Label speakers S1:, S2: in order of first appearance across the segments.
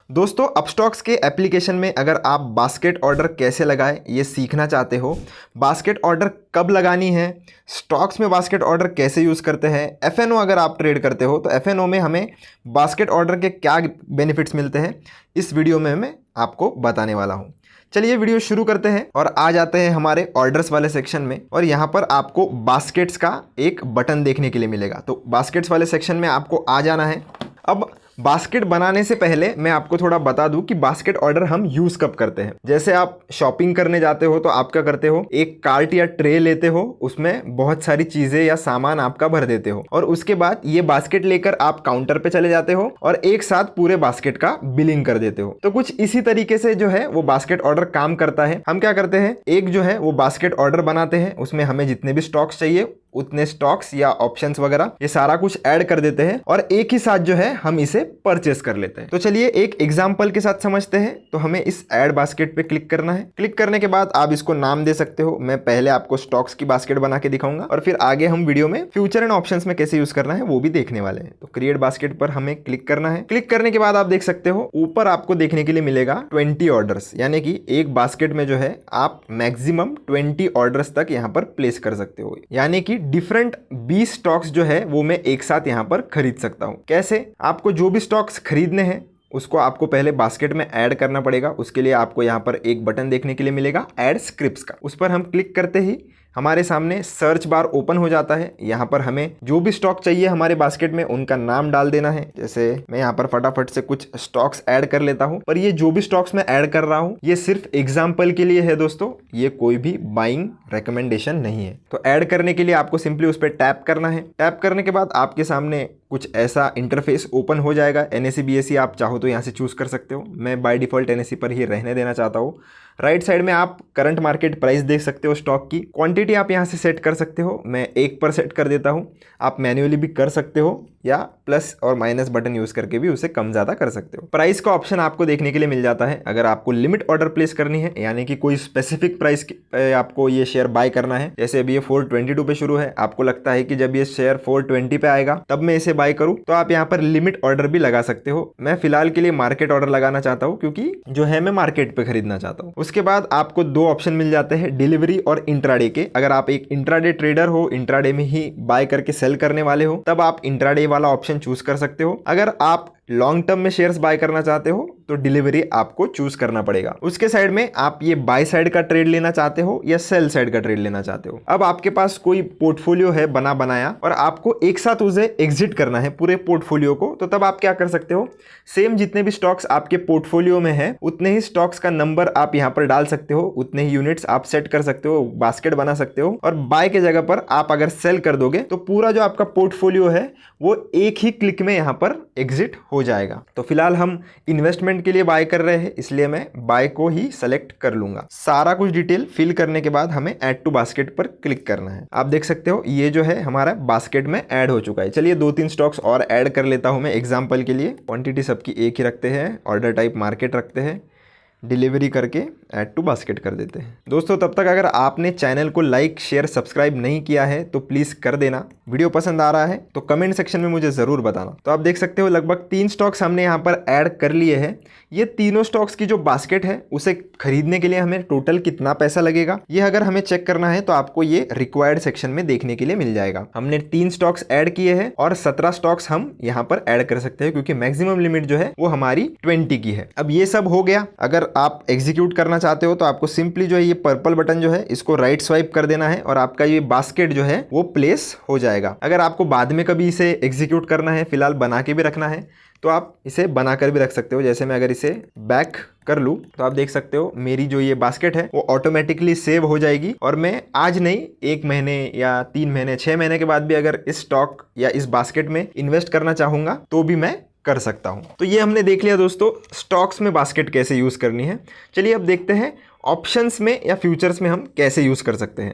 S1: दोस्तों अपस्टॉक्स के एप्लीकेशन में अगर आप बास्केट ऑर्डर कैसे लगाएं ये सीखना चाहते हो, बास्केट ऑर्डर कब लगानी है, स्टॉक्स में बास्केट ऑर्डर कैसे यूज़ करते हैं, एफएनओ अगर आप ट्रेड करते हो तो एफएनओ में हमें बास्केट ऑर्डर के क्या बेनिफिट्स मिलते हैं, इस वीडियो में मैं आपको बताने वाला हूँ। चलिए वीडियो शुरू करते हैं और आ जाते हैं हमारे ऑर्डर्स वाले सेक्शन में। और यहाँ पर आपको बास्केट्स का एक बटन देखने के लिए मिलेगा, तो बास्केट्स वाले सेक्शन में आपको आ जाना है। अब बास्केट बनाने से पहले मैं आपको थोड़ा बता दूं कि बास्केट ऑर्डर हम यूज़ कब करते हैं। जैसे आप शॉपिंग करने जाते हो तो आप क्या करते हो, एक कार्ट या ट्रे लेते हो, उसमें बहुत सारी चीज़ें या सामान आपका भर देते हो और उसके बाद ये बास्केट लेकर आप काउंटर पे चले जाते हो और एक साथ पूरे बास्केट का बिलिंग कर देते हो। तो कुछ इसी तरीके से जो है वो बास्केट ऑर्डर काम करता है। हम क्या करते हैं, एक जो है वो बास्केट ऑर्डर बनाते हैं, उसमें हमें जितने भी स्टॉक्स चाहिए उतने स्टॉक्स या ऑप्शंस वगैरह ये सारा कुछ ऐड कर देते हैं और एक ही साथ जो है हम इसे परचेस कर लेते हैं। तो चलिए एक एग्जांपल के साथ समझते हैं। तो हमें इस ऐड बास्केट पे क्लिक करना है। क्लिक करने के बाद आप इसको नाम दे सकते हो। मैं पहले आपको स्टॉक्स की बास्केट बना के दिखाऊंगा और फिर आगे हम वीडियो में फ्यूचर एंड ऑप्शंस में कैसे यूज करना है वो भी देखने वाले हैं। तो क्रिएट बास्केट पर हमें क्लिक करना है। क्लिक करने के बाद आप देख सकते हो ऊपर आपको देखने के लिए मिलेगा 20 ऑर्डर्स, यानी कि एक बास्केट में जो है आप मैक्सिमम 20 ऑर्डर्स तक यहाँ पर प्लेस कर सकते हो, यानी कि डिफरेंट 20 स्टॉक्स जो है वो मैं एक साथ यहाँ पर खरीद सकता हूँ। कैसे, आपको जो भी स्टॉक्स खरीदने हैं उसको आपको पहले बास्केट में ऐड करना पड़ेगा। उसके लिए आपको यहाँ पर एक बटन देखने के लिए मिलेगा ऐड स्क्रिप्ट्स का। उस पर हम क्लिक करते ही हमारे सामने सर्च बार ओपन हो जाता है। यहाँ पर हमें जो भी स्टॉक चाहिए हमारे बास्केट में उनका नाम डाल देना है। जैसे मैं यहाँ पर फटाफट से कुछ स्टॉक्स ऐड कर लेता हूँ, पर ये जो भी स्टॉक्स मैं ऐड कर रहा हूँ ये सिर्फ एग्जाम्पल के लिए है दोस्तों, ये कोई भी बाइंग रिकमेंडेशन नहीं है। तो ऐड करने के लिए आपको सिंपली उस पर टैप करना है। टैप करने के बाद आपके सामने कुछ ऐसा इंटरफेस ओपन हो जाएगा। NSE BSE आप चाहो तो यहाँ से चूज कर सकते हो। मैं बाय डिफॉल्ट NSE पर ही रहने देना चाहता हूँ। राइट साइड में आप करंट मार्केट प्राइस देख सकते हो स्टॉक की। क्वांटिटी आप यहाँ से सेट कर सकते हो। मैं 1 पर सेट कर देता हूँ। आप मैन्युअली भी कर सकते हो या प्लस और माइनस बटन यूज करके भी उसे कम ज़्यादा कर सकते हो। प्राइस का ऑप्शन आपको देखने के लिए मिल जाता है। अगर आपको लिमिट ऑर्डर प्लेस करनी है, यानी कि कोई स्पेसिफिक प्राइस आपको ये शेयर बाय करना है, जैसे अभी ये 422 पे शुरू है, आपको लगता है कि जब ये शेयर 420 पे आएगा तब मैं इसे बाय करूं, तो आप यहाँ पर लिमिट ऑर्डर भी लगा सकते हो। मैं फिलहाल के लिए मार्केट ऑर्डर लगाना चाहता हूँ क्योंकि जो है मैं मार्केट पे खरीदना चाहता हूँ। उसके बाद आपको 2 ऑप्शन मिल जाते हैं, डिलीवरी और इंट्राडे के। अगर आप एक इंट्राडे ट्रेडर हो, इंट्राडे में ही बाय करके सेल करने वाले हो, तब आप इंट्राडे वाला ऑप्शन चूज कर सकते हो। अगर आप लॉन्ग टर्म में शेयर्स बाय करना चाहते हो तो डिलीवरी आपको चूज करना पड़ेगा। उसके साइड में आप ये बाय साइड का ट्रेड लेना चाहते हो या सेल साइड का ट्रेड लेना चाहते हो। अब आपके पास कोई पोर्टफोलियो है बना बनाया और आपको एक साथ उसे एग्जिट करना है पूरे पोर्टफोलियो को, तो तब आप क्या कर सकते हो, सेम जितने भी स्टॉक्स आपके पोर्टफोलियो में है उतने ही स्टॉक्स का नंबर आप यहाँ पर डाल सकते हो, उतने ही यूनिट्स आप सेट कर सकते हो, बास्केट बना सकते हो और बाय के जगह पर आप अगर सेल कर दोगे तो पूरा जो आपका पोर्टफोलियो है वो एक ही क्लिक में यहाँ पर एग्जिट हो जाएगा। तो फिलहाल हम इन्वेस्टमेंट के लिए बाय कर रहे हैं, इसलिए मैं बाय को ही सेलेक्ट कर लूंगा। सारा कुछ डिटेल फिल करने के बाद हमें ऐड टू बास्केट पर क्लिक करना है। आप देख सकते हो ये जो है हमारा बास्केट में ऐड हो चुका है। चलिए 2-3 स्टॉक्स और ऐड कर लेता हूं मैं एग्जांपल के लिए। क्वांटिटी सबकी एक ही रखते हैं, ऑर्डर टाइप मार्केट रखते हैं, डिलीवरी करके ऐड टू बास्केट कर देते हैं। दोस्तों तब तक अगर आपने चैनल को लाइक शेयर सब्सक्राइब नहीं किया है तो प्लीज़ कर देना। वीडियो पसंद आ रहा है तो कमेंट सेक्शन में मुझे ज़रूर बताना। तो आप देख सकते हो लगभग 3 स्टॉक्स हमने यहाँ पर ऐड कर लिए हैं। ये तीनों स्टॉक्स की जो बास्केट है उसे खरीदने के लिए हमें टोटल कितना पैसा लगेगा, ये अगर हमें चेक करना है तो आपको ये रिक्वायर्ड सेक्शन में देखने के लिए मिल जाएगा। हमने 3 स्टॉक्स ऐड किए हैं और 17 स्टॉक्स हम यहाँ पर ऐड कर सकते हैं क्योंकि मैक्सिमम लिमिट जो है वो हमारी 20 की है। अब ये सब हो गया। अगर आप एग्जीक्यूट करना चाहते हो तो आपको सिंपली जो है ये पर्पल बटन जो है इसको राइट स्वाइप कर देना है और आपका ये बास्केट जो है वो प्लेस हो जाएगा। अगर आपको बाद में कभी इसे एग्जीक्यूट करना है, फिलहाल बना के भी रखना है, तो आप इसे बनाकर भी रख सकते हो। जैसे मैं अगर इसे बैक कर लूँ तो आप देख सकते हो मेरी जो ये बास्केट है वो ऑटोमेटिकली सेव हो जाएगी और मैं आज नहीं 1 महीने या 3 महीने 6 महीने के बाद भी अगर इस स्टॉक या इस बास्केट में इन्वेस्ट करना चाहूँगा तो भी मैं कर सकता हूं। तो ये हमने देख लिया दोस्तों स्टॉक्स में बास्केट कैसे यूज करनी है। चलिए अब देखते हैं ऑप्शंस में या फ्यूचर्स में हम कैसे यूज कर सकते हैं।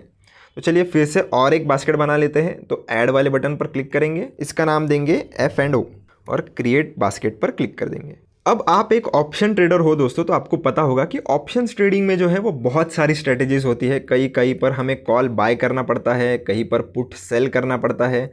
S1: तो चलिए फिर से और एक बास्केट बना लेते हैं। तो ऐड वाले बटन पर क्लिक करेंगे, इसका नाम देंगे F&O और क्रिएट बास्केट पर क्लिक कर देंगे। अब आप एक ऑप्शन ट्रेडर हो दोस्तों तो आपको पता होगा कि ऑप्शंस ट्रेडिंग में जो है वो बहुत सारी स्ट्रेटेजीज होती है। कहीं पर हमें कॉल बाय करना पड़ता है, कहीं पर पुट सेल करना पड़ता है,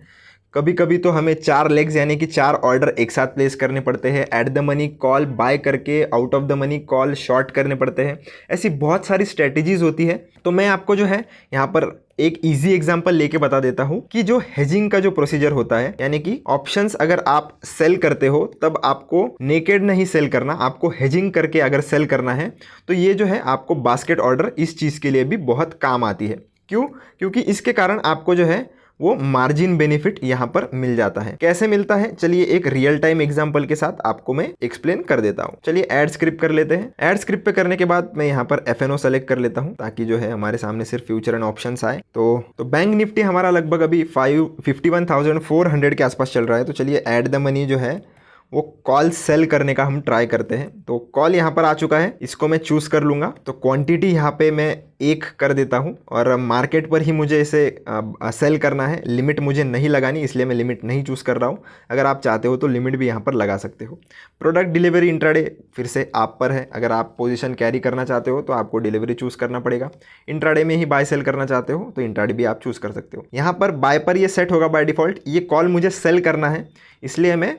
S1: कभी कभी तो हमें 4 लेग्स यानी कि 4 ऑर्डर एक साथ प्लेस करने पड़ते हैं। At the money call buy करके out of the money call short करने पड़ते हैं। ऐसी बहुत सारी स्ट्रेटेजीज होती है। तो मैं आपको जो है यहाँ पर एक इजी एग्जांपल लेके बता देता हूँ कि जो हेजिंग का जो प्रोसीजर होता है, यानी कि ऑप्शंस अगर आप सेल करते हो तब आपको नेकेड नहीं सेल करना, आपको हेजिंग करके अगर सेल करना है तो ये जो है आपको बास्केट ऑर्डर इस चीज़ के लिए भी बहुत काम आती है। क्यों? क्योंकि इसके कारण आपको जो है वो मार्जिन बेनिफिट यहाँ पर मिल जाता है। कैसे मिलता है, चलिए एक रियल टाइम एग्जांपल के साथ आपको मैं एक्सप्लेन कर देता हूँ। चलिए ऐड स्क्रिप्ट कर लेते हैं। ऐड स्क्रिप्ट पे करने के बाद मैं यहाँ पर FNO सेलेक्ट कर लेता हूँ ताकि जो है हमारे सामने सिर्फ फ्यूचर एंड ऑप्शंस आए। तो बैंक निफ्टी हमारा लगभग अभी 51,400 के आसपास चल रहा है। तो चलिए एट द मनी जो है वो कॉल सेल करने का हम ट्राई करते हैं। तो कॉल यहाँ पर आ चुका है, इसको मैं चूज़ कर लूँगा। तो क्वांटिटी यहाँ पे मैं 1 कर देता हूँ और मार्केट पर ही मुझे इसे सेल करना है। लिमिट मुझे नहीं लगानी, इसलिए मैं लिमिट नहीं चूज़ कर रहा हूँ। अगर आप चाहते हो तो लिमिट भी यहाँ पर लगा सकते हो। प्रोडक्ट डिलीवरी इंट्राडे फिर से आप पर है। अगर आप पोजीशन कैरी करना चाहते हो तो आपको डिलीवरी चूज़ करना पड़ेगा। इंट्राडे में ही बाय सेल करना चाहते हो तो इंट्राडे भी आप चूज़ कर सकते हो। यहाँ पर बाय पर ये सेट होगा बाय डिफ़ॉल्ट। ये कॉल मुझे सेल करना है, इसलिए मैं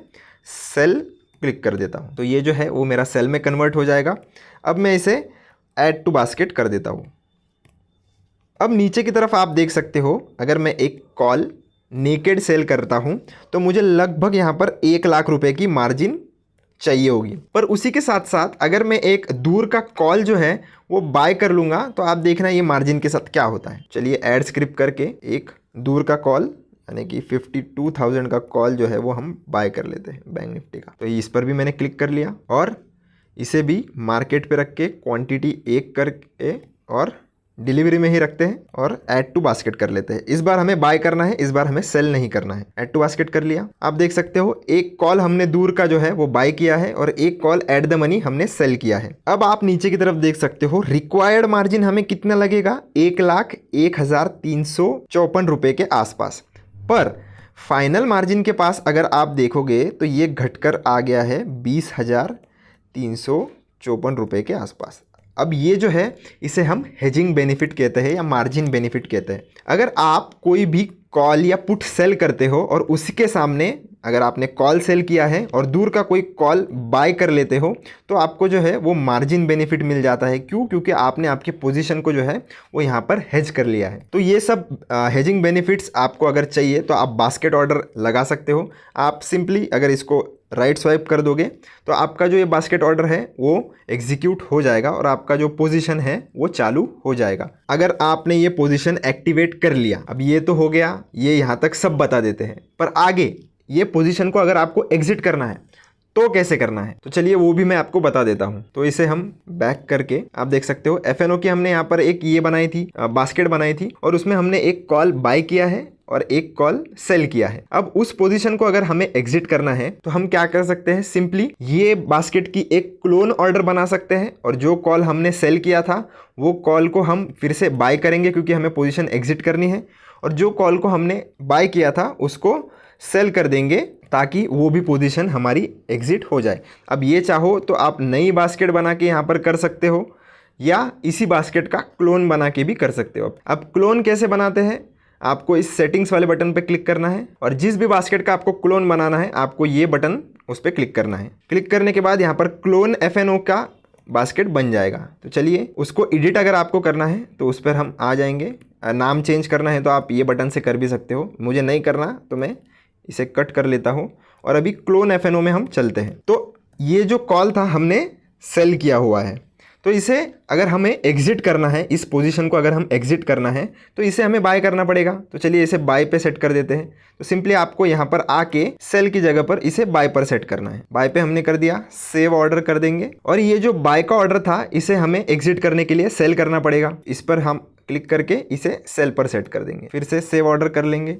S1: सेल क्लिक कर देता हूँ। तो ये जो है वो मेरा सेल में कन्वर्ट हो जाएगा। अब मैं इसे ऐड टू बास्केट कर देता हूँ। अब नीचे की तरफ आप देख सकते हो, अगर मैं एक कॉल नेकेड सेल करता हूँ तो मुझे लगभग यहाँ पर 1 लाख रुपए की मार्जिन चाहिए होगी। पर उसी के साथ साथ अगर मैं एक दूर का कॉल जो है वो बाय कर लूँगा तो आप देखना ये मार्जिन के साथ क्या होता है। चलिए ऐड स्क्रिप्ट करके एक दूर का कॉल यानी कि 52,000 का कॉल जो है वो हम बाय कर लेते हैं बैंक निफ्टी का। तो इस पर भी मैंने क्लिक कर लिया और इसे भी मार्केट पे रख के क्वांटिटी 1 करके और डिलीवरी में ही रखते हैं और ऐड टू बास्केट कर लेते हैं। इस बार हमें बाय करना है, इस बार हमें सेल नहीं करना है। ऐड टू बास्केट कर लिया। आप देख सकते हो एक कॉल हमने दूर का जो है वो बाय किया है और एक कॉल एट द मनी हमने सेल किया है। अब आप नीचे की तरफ देख सकते हो रिक्वायर्ड मार्जिन हमें कितना लगेगा, 1,01,354 रुपये के आसपास। पर फाइनल मार्जिन के पास अगर आप देखोगे तो ये घटकर आ गया है 20,354 रुपये के आसपास। अब ये जो है इसे हम हेजिंग बेनिफिट कहते हैं या मार्जिन बेनिफिट कहते हैं। अगर आप कोई भी कॉल या पुट सेल करते हो और उसके सामने अगर आपने कॉल सेल किया है और दूर का कोई कॉल बाय कर लेते हो तो आपको जो है वो मार्जिन बेनिफिट मिल जाता है। क्यों? क्योंकि आपने आपके पोजीशन को जो है वो यहाँ पर हेज कर लिया है। तो ये सब हेजिंग बेनिफिट्स आपको अगर चाहिए तो आप बास्केट ऑर्डर लगा सकते हो। आप सिंपली अगर इसको राइट स्वाइप कर दोगे तो आपका जो ये बास्केट ऑर्डर है वो एग्जीक्यूट हो जाएगा और आपका जो पोजीशन है वो चालू हो जाएगा अगर आपने ये पोजीशन एक्टिवेट कर लिया। अब ये तो हो गया, ये यहाँ तक सब बता देते हैं। पर आगे ये पोजीशन को अगर आपको एग्जिट करना है तो कैसे करना है, तो चलिए वो भी मैं आपको बता देता हूं। तो इसे हम बैक करके आप देख सकते हो FNO की हमने यहाँ पर एक ये बनाई थी, बास्केट बनाई थी और उसमें हमने एक कॉल बाय किया है और एक कॉल सेल किया है। अब उस पोजीशन को अगर हमें एग्जिट करना है तो हम क्या कर सकते हैं, सिंपली ये बास्केट की एक क्लोन ऑर्डर बना सकते हैं और जो कॉल हमने सेल किया था वो कॉल को हम फिर से बाय करेंगे क्योंकि हमें पोजीशन एग्जिट करनी है, और जो कॉल को हमने बाय किया था उसको सेल कर देंगे ताकि वो भी पोजीशन हमारी एग्जिट हो जाए। अब ये चाहो तो आप नई बास्केट बना के यहाँ पर कर सकते हो या इसी बास्केट का क्लोन बना के भी कर सकते हो। अब क्लोन कैसे बनाते हैं, आपको इस सेटिंग्स वाले बटन पे क्लिक करना है और जिस भी बास्केट का आपको क्लोन बनाना है आपको ये बटन उस पर क्लिक करना है। क्लिक करने के बाद यहाँ पर क्लोन FNO का बास्केट बन जाएगा। तो चलिए उसको एडिट अगर आपको करना है तो उस पर हम आ जाएंगे। नाम चेंज करना है तो आप ये बटन से कर भी सकते हो, मुझे नहीं करना तो मैं इसे कट कर लेता हूँ और अभी क्लोन FNO में हम चलते हैं। तो ये जो कॉल था हमने सेल किया हुआ है, तो इसे अगर हमें एग्जिट करना है, इस पोजीशन को अगर हम एग्जिट करना है तो इसे हमें बाय करना पड़ेगा। तो चलिए इसे बाय पे सेट कर देते हैं। तो सिंपली आपको यहाँ पर आके सेल की जगह पर इसे बाय पर सेट करना है। बाय पे हमने कर दिया, सेव ऑर्डर कर देंगे और ये जो बाय का ऑर्डर था इसे हमें एग्जिट करने के लिए सेल करना पड़ेगा। इस पर हम क्लिक करके इसे सेल पर सेट कर देंगे, फिर से सेव ऑर्डर कर लेंगे।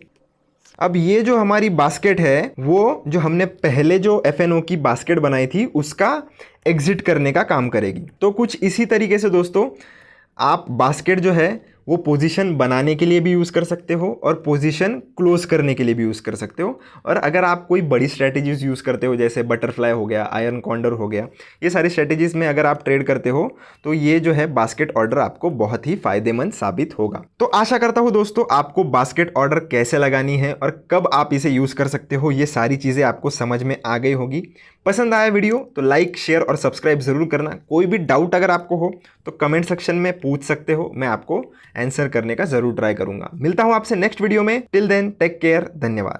S1: अब ये जो हमारी बास्केट है वो जो हमने पहले जो FNO की बास्केट बनाई थी उसका एग्जिट करने का काम करेगी। तो कुछ इसी तरीके से दोस्तों आप बास्केट जो है वो पोजीशन बनाने के लिए भी यूज़ कर सकते हो और पोजीशन क्लोज करने के लिए भी यूज़ कर सकते हो। और अगर आप कोई बड़ी स्ट्रैटेजीज यूज़ करते हो जैसे बटरफ्लाई हो गया, आयरन कॉन्डर हो गया, ये सारी स्ट्रैटेजीज में अगर आप ट्रेड करते हो तो ये जो है बास्केट ऑर्डर आपको बहुत ही फायदेमंद साबित होगा। तो आशा करता हूँ दोस्तों आपको बास्केट ऑर्डर कैसे लगानी है और कब आप इसे यूज़ कर सकते हो ये सारी चीज़ें आपको समझ में आ गई होगी। पसंद आया वीडियो तो लाइक, शेयर और सब्सक्राइब ज़रूर करना। कोई भी डाउट अगर आपको हो तो कमेंट सेक्शन में पूछ सकते हो, मैं आपको आंसर करने का ज़रूर ट्राई करूँगा। मिलता हूँ आपसे नेक्स्ट वीडियो में। टिल देन टेक केयर, धन्यवाद।